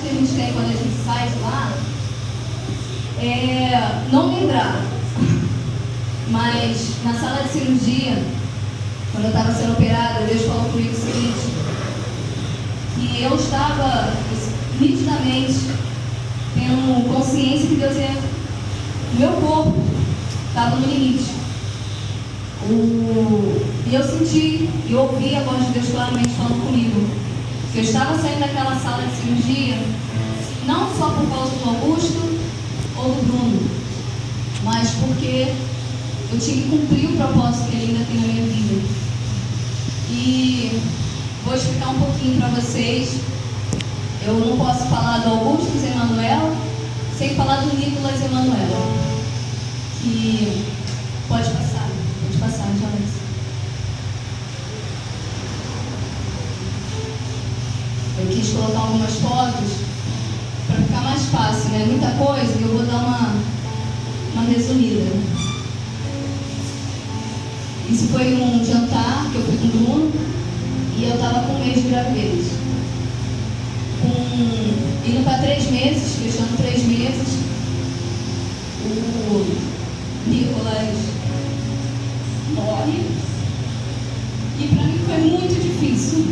que a gente tem quando a gente sai de lá é não lembrar. Mas na sala de cirurgia, quando eu estava sendo operada, Deus falou comigo o seguinte, que eu estava nitidamente tendo consciência que Deus ia, meu corpo estava no limite. E eu senti e ouvi a voz de Deus claramente falando comigo. Que eu estava saindo daquela sala de cirurgia, não só por causa do Augusto ou do Bruno, mas porque eu tinha que cumprir o propósito que ele ainda tem na minha vida. E vou explicar um pouquinho para vocês. Eu não posso falar do Augusto Emanuel sem falar do Nicolas Emanuel. Que pode passar, Joyce. Eu quis colocar algumas fotos para ficar mais fácil, né? Muita coisa e eu vou dar uma resumida. Isso foi um jantar que eu fui com o Bruno e eu estava com um mês de gravidez. Indo para 3 meses, fechando 3 meses, o Nicolas morre e para mim foi muito difícil.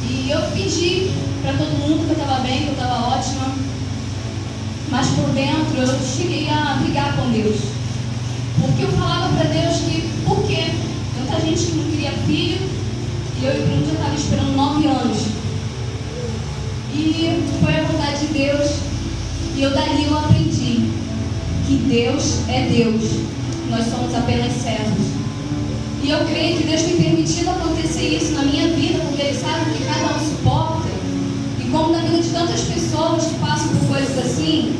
E eu fingi para todo mundo que eu estava bem, que eu estava ótima, mas por dentro eu cheguei a brigar com Deus. Porque eu falava para Deus que, por quê? Tanta gente que não queria filho, e eu e o Bruno já estava esperando 9 anos. E foi a vontade de Deus, e dali eu aprendi que Deus é Deus, nós somos apenas servos. E eu creio que Deus tem permitido acontecer isso na minha vida, porque Ele sabe que cada um suporta, e como na vida de tantas pessoas que passam por coisas assim,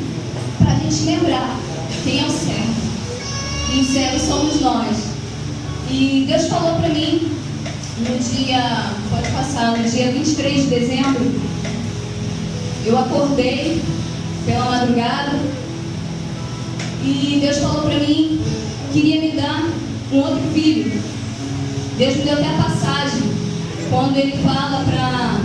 para a gente lembrar quem é o servo. E os servos somos nós. E Deus falou para mim no dia, pode passar, no dia 23 de dezembro, eu acordei pela madrugada e Deus falou para mim que queria me dar um outro filho. Deus me deu até a passagem quando Ele fala para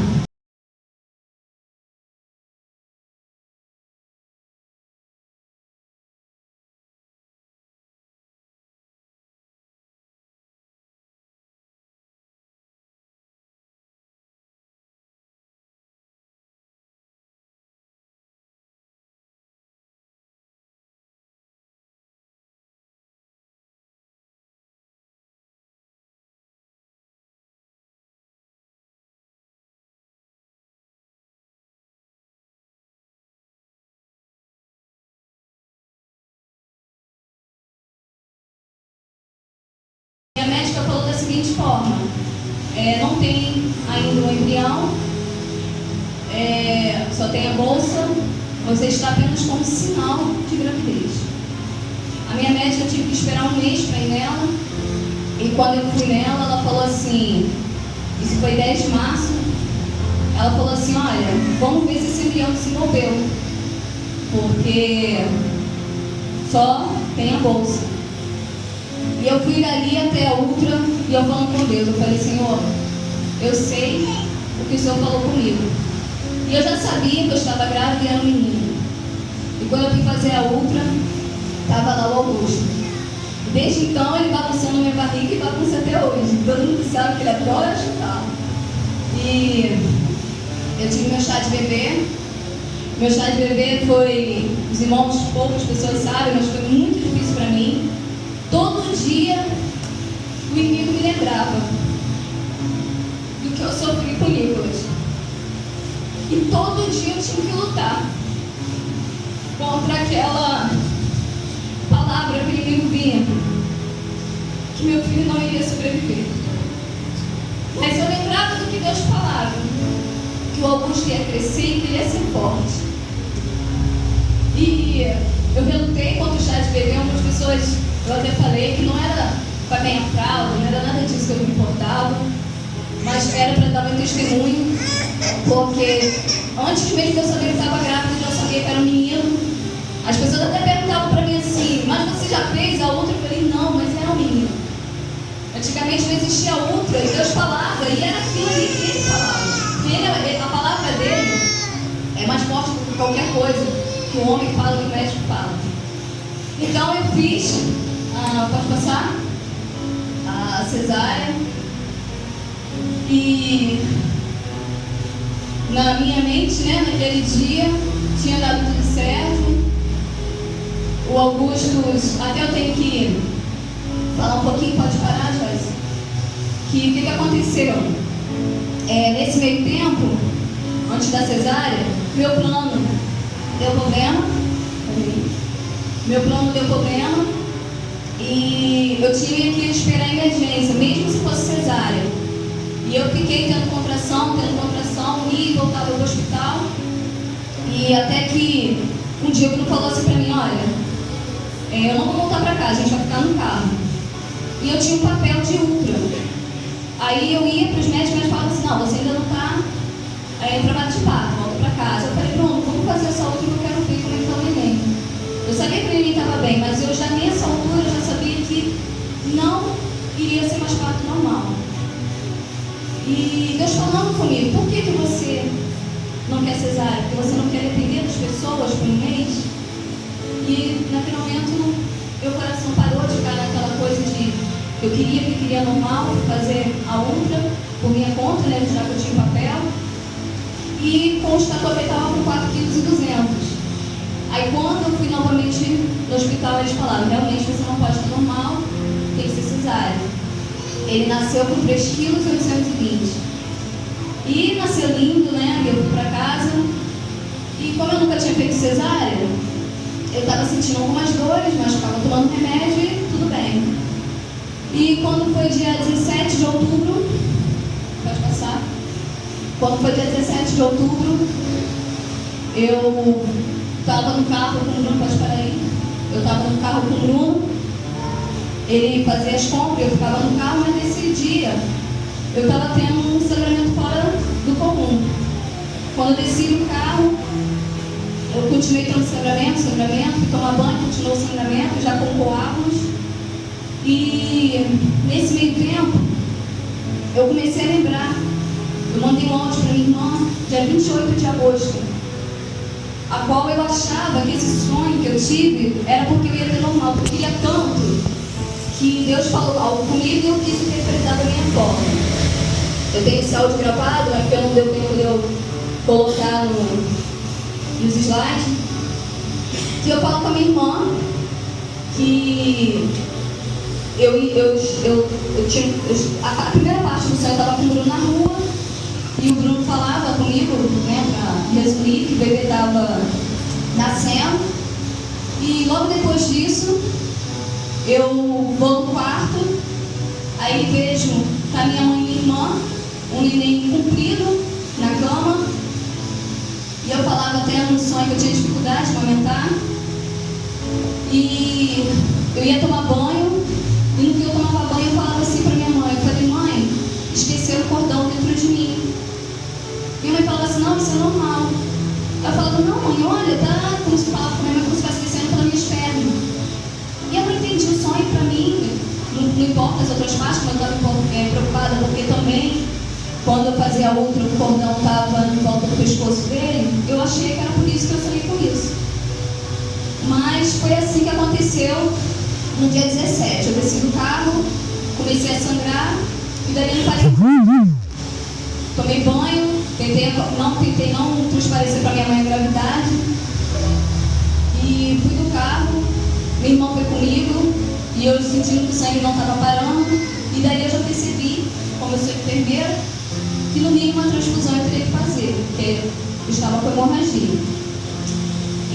a médica falou da seguinte forma: não tem ainda um embrião, só tem a bolsa, você está apenas com um sinal de gravidez. A minha médica, eu tive que esperar um mês para ir nela, e quando eu fui nela, ela falou assim, isso foi 10 de março, ela falou assim, olha, vamos ver se esse embrião se moveu, porque só tem a bolsa. E eu fui dali até a Ultra, e eu falando com Deus, eu falei, Senhor, eu sei o que o Senhor falou comigo. E eu já sabia que eu estava grávida e era um menino. E quando eu fui fazer a Ultra, estava lá o Augusto. Desde então ele bagunçando minha barriga e bagunça até hoje. Todo mundo sabe que ele adora chutar. E eu tive meu chá de bebê. Meu chá de bebê foi, os irmãos, poucas pessoas sabem, mas foi muito difícil para mim. Todo dia o inimigo me lembrava do que eu sofri com o Nicolas. E todo dia eu tinha que lutar contra aquela palavra que o inimigo vinha, que meu filho não iria sobreviver. Mas eu lembrava do que Deus falava, que o Augusto ia crescer e que ele ia ser forte. E eu relutei contra o chá de bebê. Algumas pessoas, eu até falei que não era para ganhar fralda, não era nada disso que eu me importava, mas era para dar meu testemunho, porque antes mesmo de eu saber que estava grávida, eu já sabia que era um menino. As pessoas até perguntavam para mim assim, mas você já fez a outra? Eu falei, não, mas era um menino. Antigamente não existia outra, e Deus falava, e era aquilo ali que Ele falava. A palavra dele é mais forte do que qualquer coisa que o homem fala, que o médico fala. Então eu fiz, pode passar, a cesárea, e na minha mente, né, naquele dia, tinha dado tudo certo. O Augusto, até eu tenho que falar um pouquinho, pode parar, Joyce? Que o que aconteceu? Nesse meio tempo, antes da cesárea, meu plano deu problema. E eu tinha que esperar a emergência, mesmo se fosse cesárea. E eu fiquei tendo contração, e voltava para o hospital. E até que um dia o Bruno falou assim para mim: olha, eu não vou voltar para casa, a gente vai ficar no carro. E eu tinha um papel de ultra. Aí eu ia para os médicos e falavam assim: não, você ainda não está em trabalho de parto, volta para casa. Eu falei: Bruno, vamos fazer essa outra que eu quero ver como é que está o neném. Eu sabia que o neném estava bem, mas eu já nessa altura já sabia que não iria ser mais parto normal. E Deus falando comigo: por que você não quer cesárea? Porque você não quer depender das pessoas por um mês? E naquele momento meu coração parou de ficar naquela coisa de eu queria normal, fazer a ultra por minha conta, né, já que eu tinha papel. E constatou que eu estava com 4,2 kg. Aí quando eu fui novamente no hospital, eles falaram: realmente você não pode estar normal, tem que ser cesárea. Ele nasceu com 3,820 kg. E nasceu lindo, né? Eu fui para casa. E como eu nunca tinha feito cesárea, eu estava sentindo algumas dores, mas ficava tomando remédio e tudo bem. E quando foi dia 17 de outubro, pode passar? Quando foi dia 17 de outubro, eu estava no carro com o Bruno, pode parar aí? Eu estava no carro com o Bruno, ele fazia as compras, eu ficava no carro, mas nesse dia eu estava tendo um sangramento fora do comum. Quando eu desci do carro, eu continuei tendo sangramento, fui tomar banho, continuou o sangramento, já com coágulos. E nesse meio tempo, eu comecei a lembrar. Eu mandei um áudio para minha irmã, dia 28 de agosto, a qual eu achava que esse sonho que eu tive era porque eu ia ter normal, porque eu queria tanto que Deus falou algo comigo e eu quis interpretar da minha forma. Eu tenho esse áudio gravado, porque não deu tempo de eu colocar nos slides. E eu falo com a minha irmã que a primeira parte do sonho eu estava com o Bruno na rua e o Bruno falava comigo, né, para resumir, que o bebê estava nascendo. E logo depois disso, eu vou no quarto, aí vejo com a minha mãe e minha irmã um neném comprido na cama. E eu falava até no sonho que eu tinha dificuldade de amamentar. E eu ia tomar banho, e no que eu tomava banho eu falava assim para minha mãe, eu falei: mãe, esqueceram o cordão dentro de mim. Minha mãe falava assim: não, isso é normal. Eu falava: não, mãe, olha, tá como se falava com minha mãe, como se estivesse descendo pelas minhas pernas. E eu não entendi o sonho. Para mim, não importa as outras partes, mas eu estava preocupada, porque também, quando eu fazia a outra, o cordão estava em volta do pescoço dele. Eu achei que era por isso que eu sonhei com isso. Mas foi assim que aconteceu no dia 17. Eu desci do carro, comecei a sangrar, e daí eu parei. Tomei banho, tentei não transparecer para minha mãe a gravidade. E fui do carro, meu irmão foi comigo, e eu sentindo que o sangue não estava parando. E daí eu já percebi, como eu sou enfermeira, que no mínimo uma transfusão eu teria que fazer, porque eu estava com hemorragia.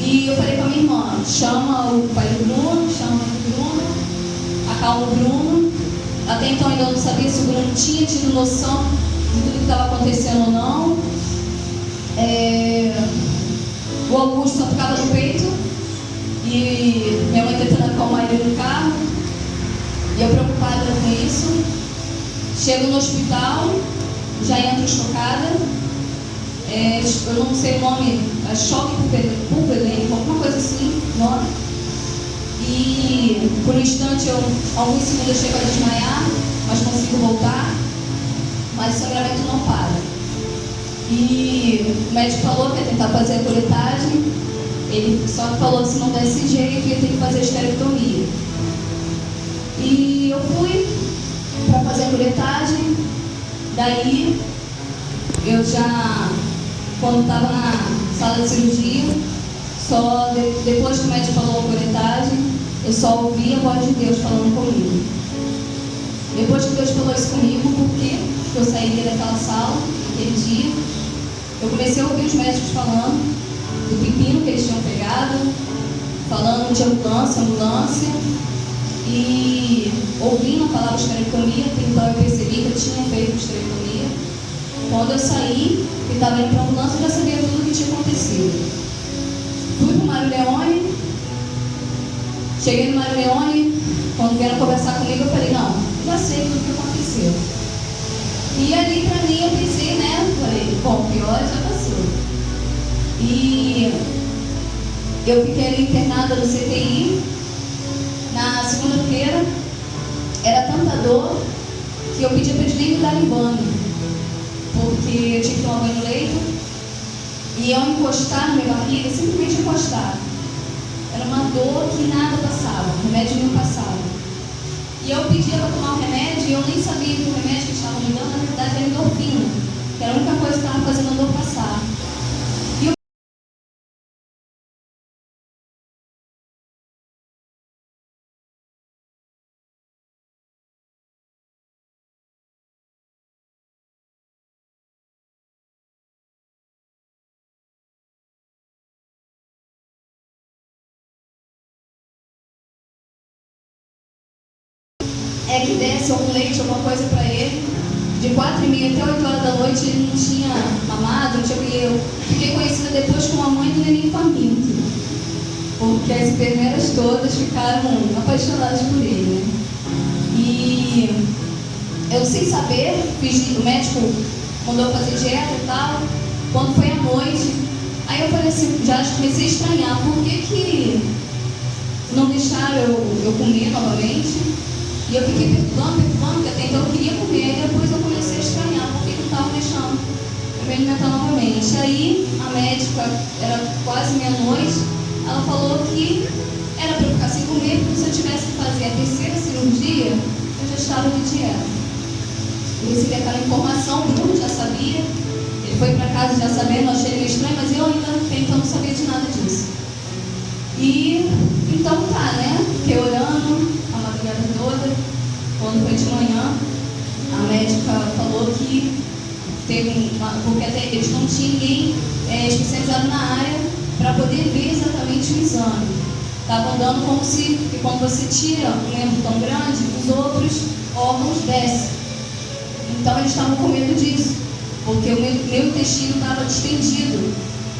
E eu falei com a minha irmã: chama o pai do Bruno, acalma o Bruno. Até então ainda não sabia se o Bruno tinha tido noção de tudo que estava acontecendo ou não. O Augusto só ficava no peito, e minha mãe tentando acalmar ele no carro, e eu preocupada com isso. Chego no hospital, já entro chocada. Eu não sei o nome, choque pulpelêmico, alguma coisa assim, nome. E por um instante, alguns segundos eu chego a desmaiar, mas consigo voltar, mas o sangramento não para. E médico falou que ia tentar fazer a curetagem, ele só falou que se não desse jeito ia ter que fazer a esterectomia. E eu fui para fazer a curetagem, daí eu já, quando estava na sala de cirurgia, depois que o médico falou a curetagem, eu só ouvi a voz de Deus falando comigo. Depois que Deus falou isso comigo, porque eu sairia daquela sala, aquele dia, eu comecei a ouvir os médicos falando do pepino que eles tinham pegado, falando de ambulância, e ouvindo a palavra esterectomia, então eu percebi que eu tinha feito esterectomia. Quando eu saí, que estava indo para a ambulância, eu já sabia tudo o que tinha acontecido. Fui para o Mário Leone, cheguei no Mário Leone, quando vieram conversar comigo, eu falei, não, já sei tudo o que aconteceu. E ali para mim eu pensei, né, falei, bom, pior já passou. E eu fiquei ali internada no CTI. Na segunda-feira, era tanta dor que eu pedi para eles nem me darem banho, porque eu tinha que tomar banho no leito, e ao encostar na minha barriga, simplesmente encostar, era uma dor que nada passava, o remédio não passava. E eu pedia para tomar o remédio, e eu nem sabia que o remédio que estavam me dando, na verdade, era endorfina, que era a única coisa que estava fazendo a dor passar. É que desse algum leite, alguma coisa para ele, de 4h30 até 8 horas da noite ele não tinha mamado, não tinha que eu. Fiquei conhecida depois como a mãe do neném faminto, porque as enfermeiras todas ficaram apaixonadas por ele, né? E eu, sem saber, o médico mandou fazer dieta e tal. Quando foi à noite, aí eu falei assim, já comecei a estranhar, por que não deixaram eu comer novamente? E eu fiquei perguntando, porque até então eu queria comer, e depois eu comecei a estranhar, porque não estava deixando eu me alimentar novamente. Aí a médica, era quase meia-noite, ela falou que era para eu ficar sem comer, porque se eu tivesse que fazer a terceira cirurgia, eu já estava de dieta. Eu recebi aquela informação, o Bruno já sabia, ele foi para casa já sabendo, eu achei meio estranho, mas eu ainda então não sabia de nada disso. E então tá, né? Fiquei orando a madrugada toda. Quando foi de manhã, a médica falou que teve porque até eles não tinham ninguém especializado na área para poder ver exatamente o exame. Estava andando como se, porque quando você tira um membro tão grande, os outros órgãos descem. Então eles estavam com medo disso, porque o meu intestino estava distendido,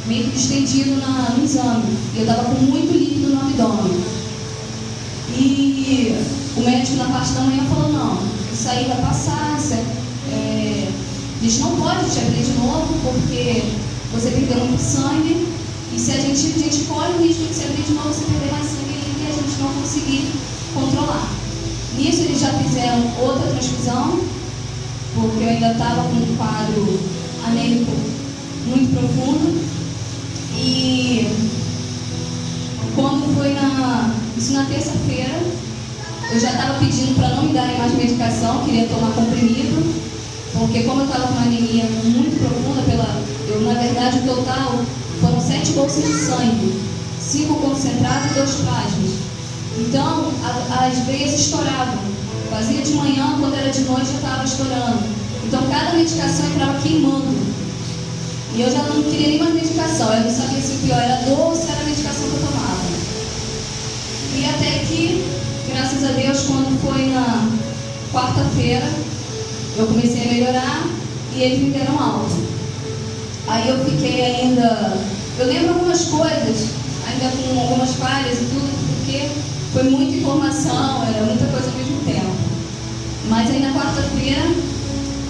meio que distendido no exame. E eu estava com muito líquido no abdômen. E o médico na parte da manhã falou, não, isso aí vai passar, a gente não pode te abrir de novo, porque você perdeu muito sangue, e se a gente corre o risco de se abrir de novo, você perder mais sangue e a gente não conseguir controlar. Nisso eles já fizeram outra transfusão, porque eu ainda estava com um quadro anêmico muito profundo. E quando foi isso na terça-feira, eu já estava pedindo para não me darem mais medicação, queria tomar comprimido, porque como eu estava com uma anemia muito profunda, na verdade o total foram 7 bolsas de sangue, 5 concentrados e 2 plasmas. Então as veias estouravam, fazia de manhã, quando era de noite já estava estourando. Então cada medicação entrava queimando. E eu já não queria nem mais medicação, eu não sabia se o pior era a dor ou se era a medicação que eu tomava. E até que, graças a Deus, quando foi na quarta-feira, eu comecei a melhorar e eles me deram alta. Aí eu fiquei ainda... Eu lembro algumas coisas, ainda com algumas falhas e tudo, porque foi muita informação, era muita coisa ao mesmo tempo. Mas aí na quarta-feira,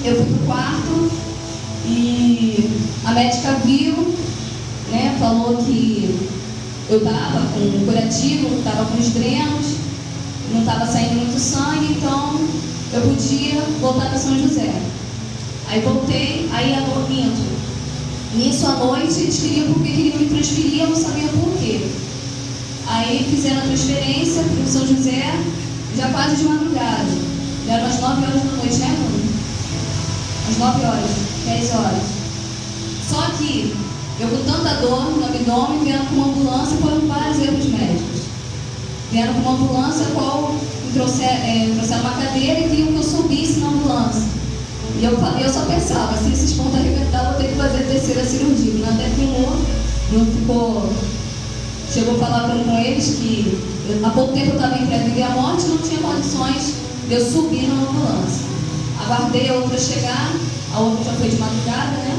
eu fui pro quarto e a médica viu, né, falou que eu estava com curativo, estava com os drenos, não estava saindo muito sangue, então eu podia voltar para São José. Aí voltei, aí a dor minto. Nisso à noite, eles queriam me transferir, eu não sabia por quê. Aí fizeram a transferência para o São José, já quase de madrugada. Eram às 9 horas da noite, né, mano? Às 9 horas, 10 horas. Só que eu com tanta dor no abdômen, vieram com uma ambulância, foram vários erros médicos. Vieram com uma ambulância, a qual me trouxeram uma cadeira e queriam que eu subisse na ambulância. E eu só pensava, se esses pontos arrebentar, vou ter que fazer a terceira cirurgia. Não até filmou, não ficou. Chegou a falar com eles que há pouco tempo eu estava entre a vida e a morte, não tinha condições de eu subir na ambulância. Aguardei a outra chegar, a outra já foi de madrugada, né?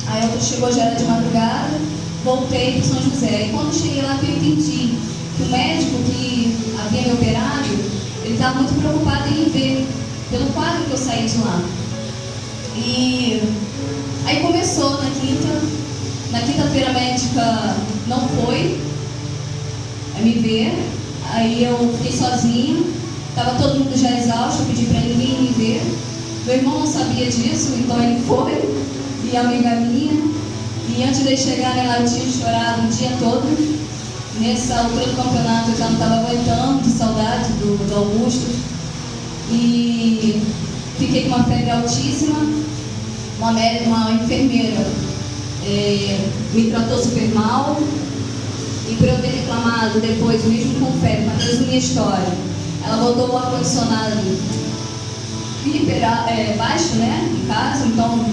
Aí a outra chegou, já era de madrugada, voltei para São José. E quando cheguei lá, eu entendi que o médico que havia me operado, ele estava muito preocupado em me ver, pelo quadro que eu saí de lá. E aí começou na quinta-feira a médica não foi me ver, aí eu fiquei sozinha, estava todo mundo já exausto, eu pedi para ele vir me ver. Meu irmão não sabia disso, então ele foi, e a amiga minha, e antes de chegar lá eu tinha chorado o dia todo. Nessa altura do campeonato eu já não estava aguentando, de saudade do Augusto, e fiquei com uma febre altíssima. Uma enfermeira me tratou super mal, e por eu ter reclamado depois, mesmo com febre, para resumir a história, ela botou o ar-condicionado baixo, né, em casa, então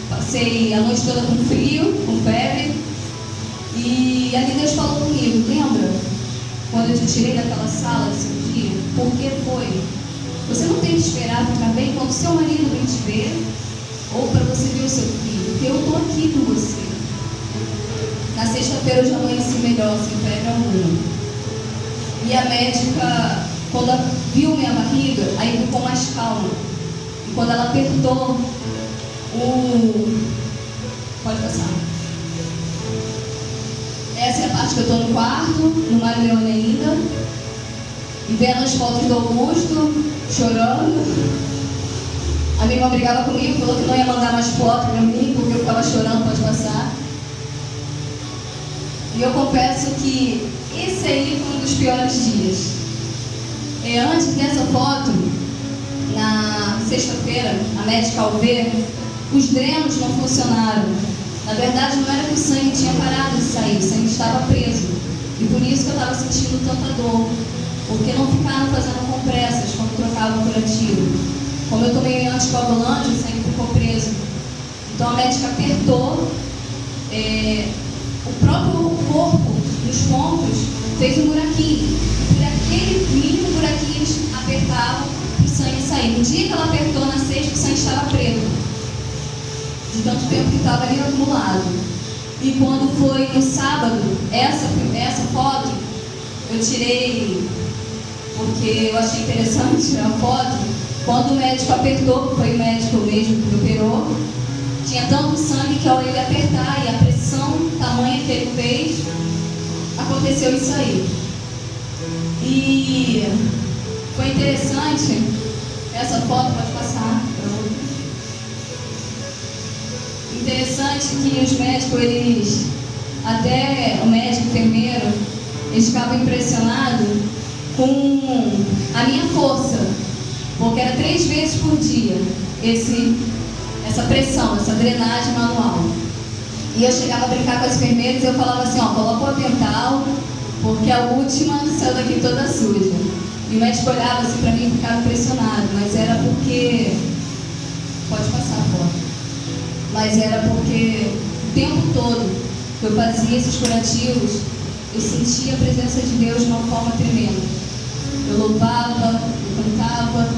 passei a noite toda com frio, com febre, e ali Deus falou comigo, lembra quando eu te tirei daquela sala de cirurgia? Por que foi? Você não tem que esperar ficar bem quando seu marido vem te ver, ou para você ver o seu filho, porque eu estou aqui com você. Na sexta-feira eu já amanheci melhor, sem febre alguma. E a médica, quando ela viu minha barriga, aí ficou mais calma. E quando ela apertou Pode passar. Essa é a parte que eu estou no quarto, no Mário Leone ainda, e vendo as fotos do Augusto, chorando. A minha irmã brigava comigo, falou que não ia mandar mais foto para mim, porque eu ficava chorando, pode passar. E eu confesso que esse aí foi um dos piores dias. Antes dessa foto, na sexta-feira, a médica ao ver, os drenos não funcionaram. Na verdade, não era que o sangue tinha parado de sair, o sangue estava preso. E por isso que eu estava sentindo tanta dor, porque não ficaram fazendo compressas quando trocavam o curativo. Como eu tomei anticoagulante, o sangue ficou preso. Então a médica apertou, o próprio corpo, nos pontos, fez um buraquinho. E por aquele mínimo buraquinho eles apertavam para o sangue sair. No dia que ela apertou, na sexta, o sangue estava preto, de tanto tempo que estava ali acumulado. E quando foi no sábado, essa foto, eu tirei, porque eu achei interessante tirar a foto. Quando o médico apertou, foi o médico mesmo que operou, tinha tanto sangue que ao ele apertar e a pressão tamanha que ele fez, aconteceu isso aí. E foi interessante, essa foto pode passar. Interessante que os médicos, até o médico, enfermeiro, eles ficavam impressionados com a minha força, porque era 3 vezes por dia essa pressão, essa drenagem manual. E eu chegava a brincar com as enfermeiras e eu falava assim, coloca o avental, porque a última saiu daqui toda suja. E o médico olhava assim para mim e ficava impressionado, mas era porque... Pode passar a foto. Mas era porque o tempo todo que eu fazia esses curativos, eu sentia a presença de Deus de uma forma tremenda. Eu louvava, eu cantava.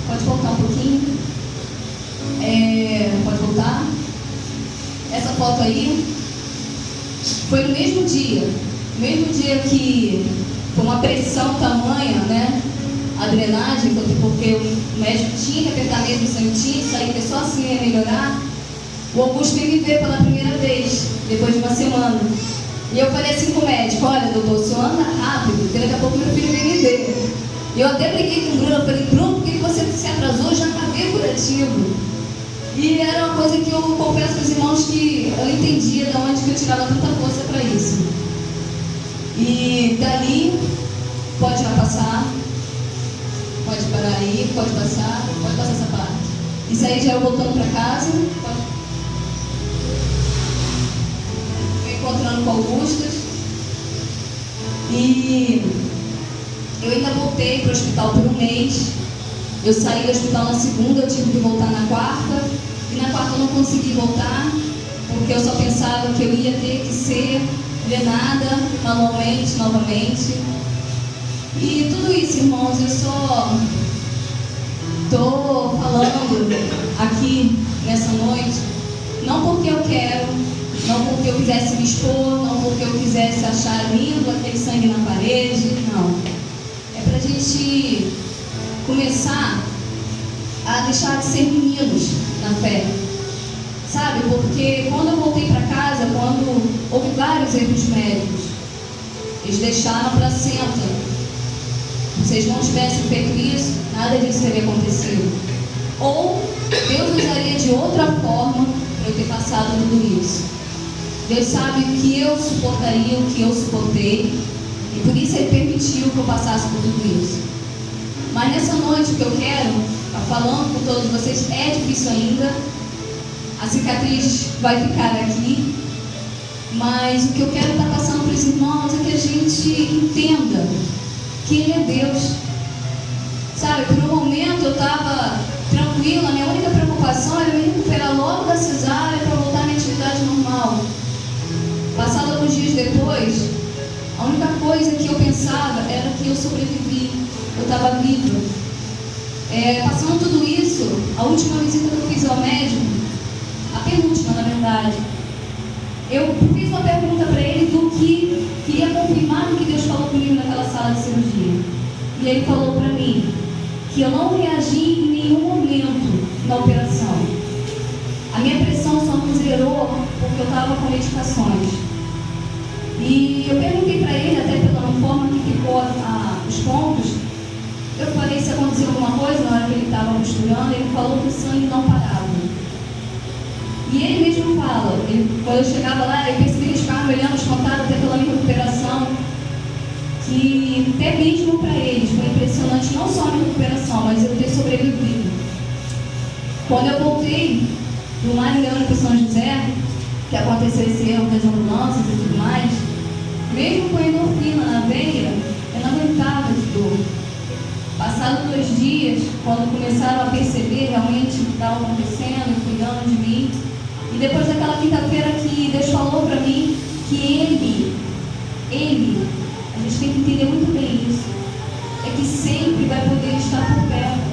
Pode voltar um pouquinho? Pode voltar? Essa foto aí foi no mesmo dia que foi uma pressão tamanha, né? A drenagem, porque o médico tinha que apertar mesmo o sangue, tinha que sair, que só assim ia melhorar. O Augusto veio me ver pela primeira vez, depois de uma semana. E eu falei assim com o médico, olha doutor, o senhor anda rápido, porque daqui a pouco meu filho vem me ver. E eu até briguei com o Bruno, eu falei, Bruno, por que você se atrasou? Eu já acabei o curativo. E era uma coisa que eu confesso para os irmãos que eu entendia de onde que eu tirava tanta força para isso. E dali, pode já passar, pode parar aí, pode passar essa parte. Isso aí já eu voltando para casa, me encontrando com Augustas. E eu ainda voltei para o hospital por um mês. Eu saí do hospital na segunda, eu tive que voltar na quarta. E na quarta eu não consegui voltar, porque eu só pensava que eu ia ter que ser drenada manualmente, novamente. E tudo isso, irmãos, eu só estou falando aqui nessa noite, não porque eu quero, não porque eu quisesse me expor, não porque eu quisesse achar lindo aquele sangue na parede, não. É para a gente começar a deixar de ser meninos na fé, sabe? Porque quando eu voltei para casa, quando houve vários erros médicos, eles deixaram a placenta. Se eles não tivessem feito isso, nada disso teria acontecido. Ou Deus usaria de outra forma para eu ter passado tudo isso. Deus sabe o que eu suportaria, o que eu suportei, e por isso Ele permitiu que eu passasse por tudo isso. Mas nessa noite o que eu quero estar falando com todos vocês, é difícil ainda, a cicatriz vai ficar aqui, mas o que eu quero estar passando para os irmãos é que a gente entenda que Ele é Deus. Sabe, por um momento eu estava tranquila, a minha única preocupação era me recuperar logo da cesárea para voltar à minha atividade normal. Passado alguns dias depois, a única coisa que eu pensava era que eu sobrevivi, eu estava viva. Passando tudo isso, a última visita que eu fiz ao médico, a penúltima na verdade, eu fiz uma pergunta para ele do que queria confirmar o que Deus falou comigo naquela sala de cirurgia. E ele falou para mim que eu não reagi em nenhum momento na operação. A minha pressão só não zerou porque eu estava com medicações. E eu perguntei para ele, até pela forma que ficou os pontos, eu falei se aconteceu alguma coisa na hora que ele estava costurando, ele falou que o sangue não parava. E ele mesmo fala, quando eu chegava lá, eu percebi que eles ficavam me olhando, espantado até pela minha recuperação, que até mesmo para eles foi impressionante não só a minha recuperação, mas eu ter sobrevivido. Quando eu voltei do Maranhão para São José, que aconteceu esse erro das ambulâncias e tudo mais, mesmo com a endorfina na veia, eu não aguentava de dor. Passados 2 dias, quando começaram a perceber realmente o que estava acontecendo e cuidando de mim, e depois daquela quinta-feira que Deus falou para mim que Ele, a gente tem que entender muito bem isso, é que sempre vai poder estar por perto.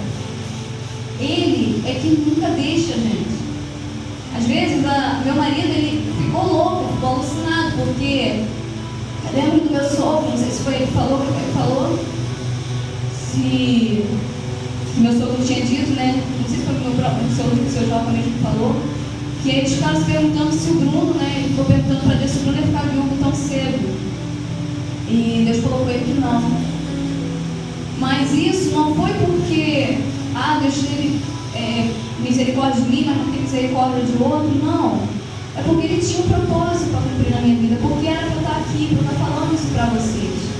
Ele é que nunca deixa a gente. Às vezes, meu marido ele ficou louco, ficou alucinado, porque eu lembro do meu sogro, não sei se foi ele que falou, se meu sogro tinha dito, né? Não sei se foi o meu próprio sogro, o seu João mesmo que falou, que eles ficaram se perguntando se o Bruno, né? Ele ficou perguntando para Deus se o Bruno ia ficar viúvo tão cedo. E Deus falou com ele que não. Mas isso não foi porque, Deus teve misericórdia de mim, mas não tem misericórdia de outro, não. É porque Ele tinha um propósito para cumprir na minha vida, porque era para eu estar aqui, para eu estar falando isso para vocês.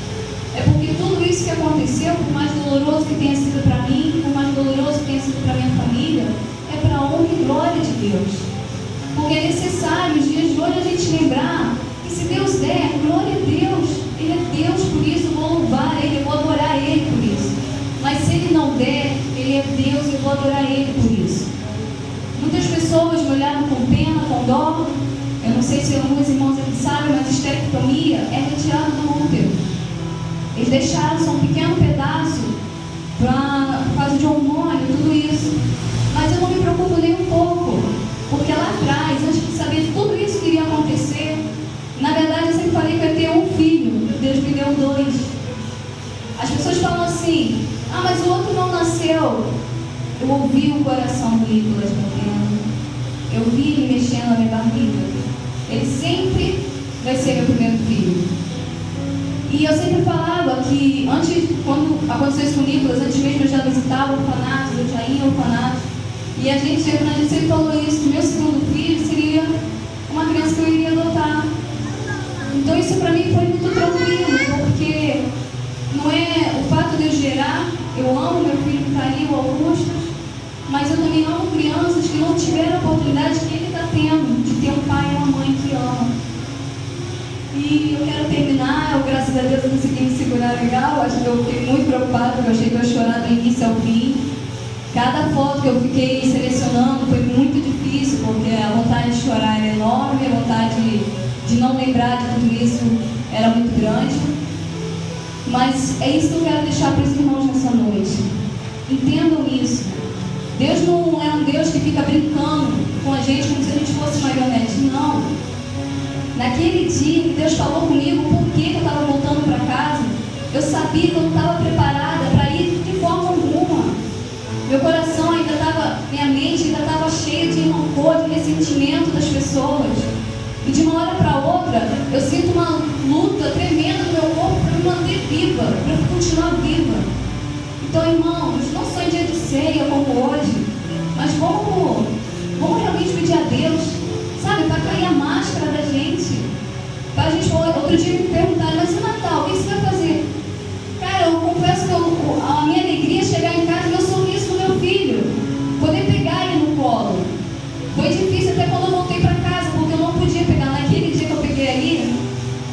É porque tudo isso que aconteceu, por mais doloroso que tenha sido para mim, por mais doloroso que tenha sido para minha família, é para a honra e glória de Deus. Porque é necessário, nos dias de hoje, a gente lembrar que se Deus der, glória a Deus. Ele é Deus, por isso eu vou louvar Ele, eu vou adorar Ele por isso. Mas se Ele não der, Ele é Deus e eu vou adorar Ele por isso. Muitas pessoas me olharam com pena, com dó. Eu não sei se alguns irmãos aqui sabem, mas esterectomia é retirada do útero. Eles deixaram só um pequeno pedaço por causa de hormônio, tudo isso. Mas eu não me preocupo nem um pouco, porque lá atrás, antes de saber tudo isso que iria acontecer, na verdade eu sempre falei que eu ia ter um filho, Deus me deu 2. As pessoas falam assim, mas o outro não nasceu. Eu ouvi o coração do Nicolas batendo, eu vi ele mexendo na minha barriga. Ele sempre vai ser meu primeiro filho. E eu sempre falava que quando aconteceu isso com o Nicolas, antes mesmo eu já visitava orfanatos, eu já ia ao orfanato. E a gente sempre falou isso, que meu segundo filho seria uma criança que eu iria adotar. Então isso para mim foi muito tranquilo, porque não é o fato de eu gerar, eu amo meu filho que está ali, o Augusto, mas eu também amo crianças que não tiveram a oportunidade que ele está tendo, de ter um pai e uma mãe que ama. E eu quero terminar, graças a Deus eu consegui me segurar legal, acho que eu fiquei muito preocupada, porque eu achei que eu ia chorar do início ao fim. Cada foto que eu fiquei selecionando foi muito difícil, porque a vontade de chorar era enorme, a vontade de não lembrar de tudo isso era muito grande. Mas é isso que eu quero deixar para os irmãos nessa noite. Entendam isso. Deus não é um Deus que fica brincando com a gente como se a gente fosse marionete. Não. Naquele dia que Deus falou comigo por que eu estava voltando para casa, eu sabia que eu não estava preparada para ir de forma alguma. Meu coração ainda estava, minha mente ainda estava cheia de rancor, de ressentimento das pessoas. E de uma hora para outra, eu sinto uma luta tremenda no meu corpo para me manter viva, para continuar viva. Então, irmãos, não só em dia de ceia como hoje, mas vamos realmente pedir a Deus, sabe, para cair a máscara da gente. Para a gente, outro dia me perguntaram, mas e Natal, o que você vai fazer? Cara, eu confesso que a minha alegria é chegar em casa e ver o sorriso do meu filho, poder pegar ele no colo. Foi difícil até quando eu voltei para casa, porque eu não podia pegar. Naquele dia que eu peguei ali,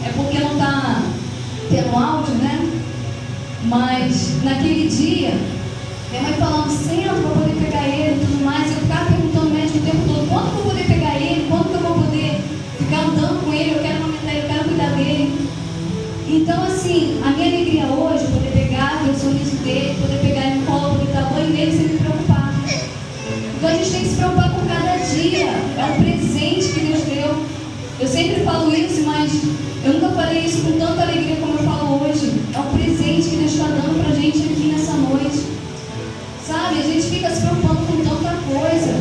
é porque não está tendo áudio, né? Mas naquele dia, minha mãe falando, senta para poder pegar ele e tudo mais. Eu ficava perguntando ao médico o tempo todo, quando que eu vou poder pegar ele? Quando que eu vou poder ficar andando com ele? Eu quero amamentar ele, eu quero cuidar dele. Então, assim, a minha alegria hoje é poder pegar, ver o sorriso dele, poder pegar ele no colo, poder dar banho nele sem me preocupar. Então a gente tem que se preocupar com cada dia. É um presente que Deus deu. Eu sempre falo isso, mas eu nunca falei isso com tanta alegria como eu falo hoje. É um presente que Deus está dando para a gente aqui nessa noite. Sabe, a gente fica se preocupando com tanta coisa.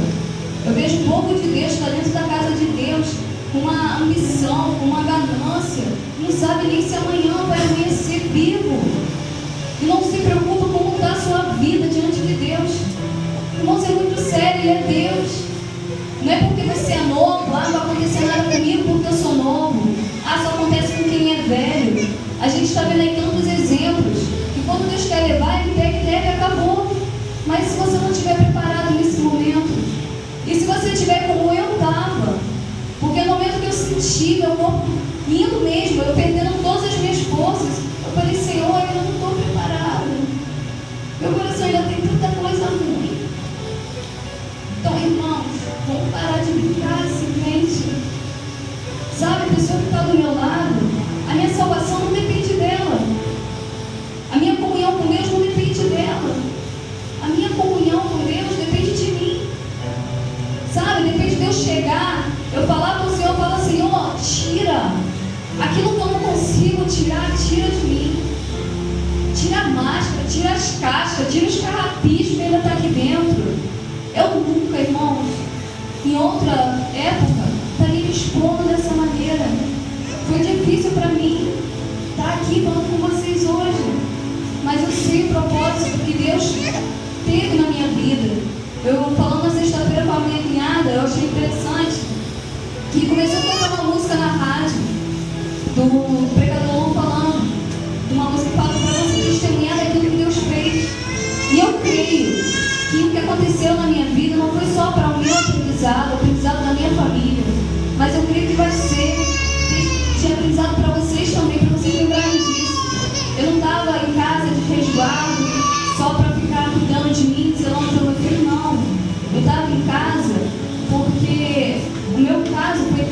Eu vejo um povo de Deus que está dentro da casa de Deus, com uma ambição, com uma ganância. Não sabe nem se amanhã vai amanhecer vivo. E não se preocupa como está a sua vida diante de Deus. Irmãos, é muito sério, Ele é Deus. Não é porque você é novo, não vai acontecer nada comigo porque eu sou novo. Só acontece com quem é velho. A gente está vendo aí tantos exemplos. E quando Deus quer levar, Ele pega e leva e acabou. Mas se você não estiver preparado nesse momento, e se você estiver como eu estava, porque no momento que eu senti meu corpo indo mesmo, eu perdendo todas as minhas forças, eu falei, Senhor, eu não estou preparado. Meu coração ainda tem tanta coisa ruim. Então, irmãos, vamos parar de brincar simplesmente. Sabe, a pessoa que está do meu lado, a minha salvação não depende dela. A minha comunhão com Deus não depende dela. A minha comunhão com Deus depende de mim. Sabe, depende de eu chegar, eu falar com o Senhor, falar, Senhor, tira aquilo que eu não consigo tirar, tira de mim. Tira a máscara, tira as caixas, tira os carrapichos que ainda está aqui dentro. Eu nunca, irmãos, em outra época, estaria me expondo dessa maneira. Foi difícil para mim estar aqui falando com vocês hoje. Mas eu sei o propósito que Deus teve na minha vida. Eu falando na sexta-feira com a minha cunhada, eu achei interessante que começou a tocar uma música na rádio do pregador falando de uma música que fala para você testemunhar daquilo que Deus fez. E eu creio que o que aconteceu na minha vida não foi só para o meu aprendizado, o aprendizado da minha família, mas eu creio que vai ser de aprendizado para vocês também, para vocês lembrarem disso. Eu não estava em casa de resguardo só para ficar cuidando de mim, zelando pelo meu filho, não. Eu estava em casa porque o meu caso foi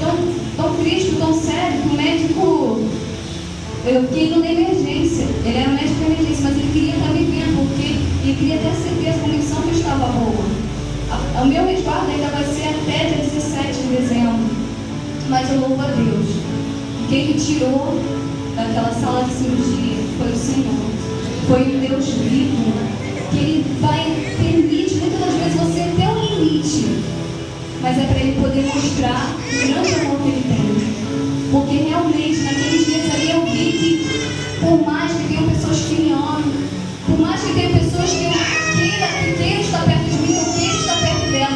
tão triste, tão sério, que o médico, eu fiquei indo na emergência. Ele era um médico de emergência, mas ele queria estar me vendo, porque ele queria ter certeza, a convicção que eu estava boa. O meu resguardo ainda vai ser até dia 17 de dezembro. Mas eu louvo a Deus. E quem me tirou daquela sala de cirurgia foi o Senhor. Foi o Deus vivo, que Ele permite muitas das vezes você ter um limite, mas é para Ele poder mostrar o grande amor que Ele tem. Porque realmente, naqueles dias ali eu vi que, por mais que tenham pessoas que me amam, por mais que tenham pessoas que queiram estar perto de mim, eu queira estar perto dela,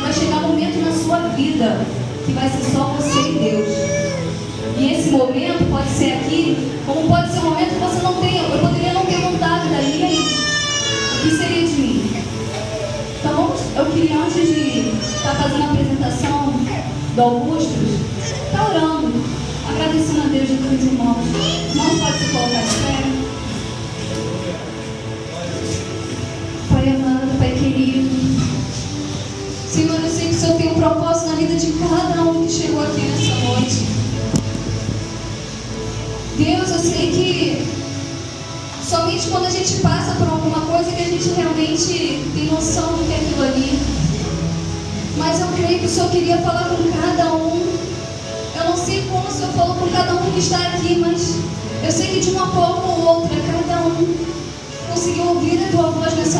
do Augusto, está orando, agradecendo a Deus de todos os irmãos. Não pode se colocar de pé. Pai amado, Pai querido, Senhor, eu sei que o Senhor tem um propósito na vida de cada um que chegou aqui nessa noite. Deus, eu sei que somente quando a gente passa por alguma coisa que a gente realmente tem noção do que é aquilo ali. Mas eu creio que o Senhor queria falar com cada um. Eu não sei como o Senhor falou com cada um que está aqui, mas eu sei que de uma forma ou outra, cada um conseguiu ouvir a tua voz nessa